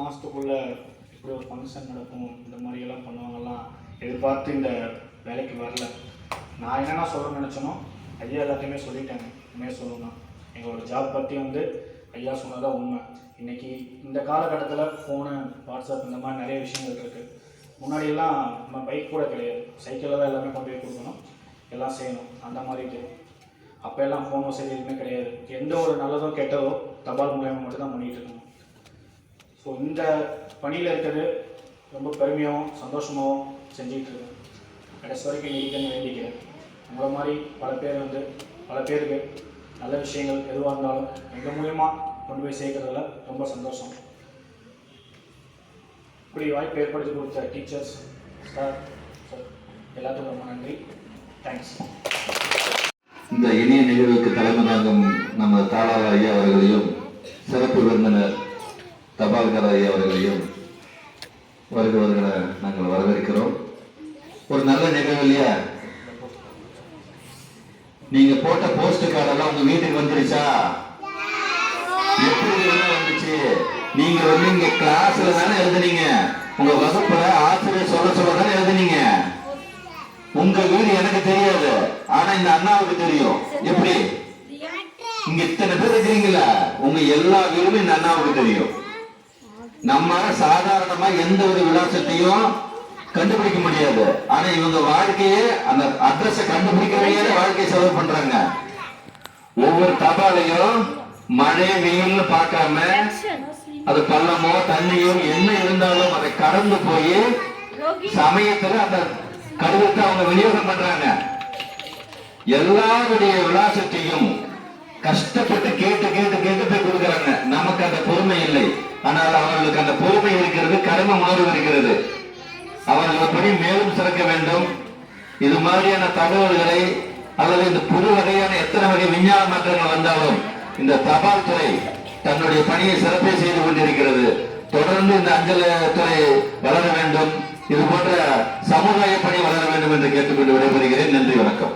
மாதத்துக்குள்ளே இப்படி ஒரு ஃபங்க்ஷன் நடக்கும், இந்த மாதிரியெல்லாம் பண்ணுவாங்கலாம் எதிர்பார்த்து இந்த வேலைக்கு வரல. நான் என்னென்ன சொல்லணும்னு நினச்சனோ ஐயா எல்லாத்தையுமே சொல்லிட்டேங்க. உண்மையாக சொல்லணும்னா எங்களோட ஜாப் பற்றி ஐயா சொன்னதான் உண்மை. இன்றைக்கி இந்த காலகட்டத்தில் ஃபோனு, வாட்ஸ்அப் இந்த மாதிரி நிறைய விஷயங்கள் இருக்குது. முன்னாடியெல்லாம் நம்ம பைக் கூட கிடையாது, சைக்கிளில் தான் எல்லாமே கொண்டு போய் கொடுக்கணும், எல்லாம் செய்யணும். அந்த மாதிரி இருக்குது. அப்போ எல்லாம் ஃபோன் வசதி எதுவுமே கிடையாது. எந்த ஒரு நல்லதோ கெட்டதோ தபால் மூலயமா மட்டும் தான் பண்ணிகிட்டு இருக்கணும். ஸோ இந்த பணியில் இருக்கிறது ரொம்ப பெருமையாகவும் சந்தோஷமாகவும் செஞ்சிகிட்ருக்கேன். கடைசி வரைக்கும் நீடிக்கன்னு வேண்டிக்கிறேன். உங்களை மாதிரி பல பேருக்கு நல்ல விஷயங்கள் எதுவாக இருந்தாலும் எங்கள் மூலயமா கொண்டு போய் சேர்க்கறதுல ரொம்ப சந்தோஷம். இப்படி வாய்ப்பு ஏற்படுத்தி கொடுத்த டீச்சர்ஸ், ஸ்டாஃப் எல்லாத்துக்கும் ரொம்ப நன்றி. தேங்க்ஸ். இந்த இனிய நிகழ்வுக்கு தலைமை தாங்கும் நம்ம தாளா ஐயா அவர்களையும், சிறப்பு விருந்தினர் தபால்கார ஐயா அவர்களையும் வருகிறவர்களை நாங்கள் வரவேற்கிறோம். ஒரு நல்ல நிகழ்வு இல்லையா? நீங்க போட்ட போஸ்ட் கார்டெல்லாம் உங்க வீட்டுக்கு வந்துருச்சா? எப்படி வந்துச்சு? நீங்க இங்க கிளாஸ்ல தானே எழுதுனீங்க, உங்க வகுப்புல ஆசிரியர் சொல்ல தானே எழுதுனீங்க. உங்க வீடு எனக்கு தெரியாது, ஆனா இந்த அண்ணாவுக்கு தெரியும். எப்படி? இங்க இத்தனை பேர் இருக்கிறீங்களா, உங்க எல்லா வீடுமே இந்த அண்ணாவுக்கு தெரியும். நம்ம சாதாரணமா எந்த ஒரு விலாசத்தையும் கண்டுபிடிக்க முடியாது, ஆனா இவங்க வாழ்க்கையே அந்த அட்ரஸ கண்டுபிடிக்கிறவையே வாழ்க்கையை செலவு பண்றாங்க. ஒவ்வொரு தபாலையும் மழை வெயில்னு பார்க்காம, அது பள்ளமோ தண்ணியோ என்ன இருந்தாலும் அதை கடந்து போய் சமயத்துல அந்த கடிதத்தை அவங்க விநியோகம் பண்றாங்க. எல்லாருடைய விலாசத்தையும் கஷ்டப்பட்டு கேட்டு கேட்டு கேட்டு போய் கொடுக்கறாங்க. நமக்கு அந்த பொறுமை இல்லை, ஆனால் அவர்களுக்கு அந்த பொறுமை இருக்கிறது, கடமை உணர்வு இருக்கிறது. அவர்கள் பணி மேலும் சிறக்க வேண்டும். இது மாதிரியான தகவல்களை அல்லது இந்த புது வகையான எத்தனை வகை விஞ்ஞான மாற்றங்கள் வந்தாலும் இந்த தபால் துறை தன்னுடைய பணியை சிறப்பே செய்து கொண்டிருக்கிறது. தொடர்ந்து இந்த அஞ்சல் துறை வளர வேண்டும், இது போன்ற சமுதாய பணி வளர வேண்டும் என்று கேட்டுக்கொண்டு விடைபெறுகிறேன். நன்றி, வணக்கம்.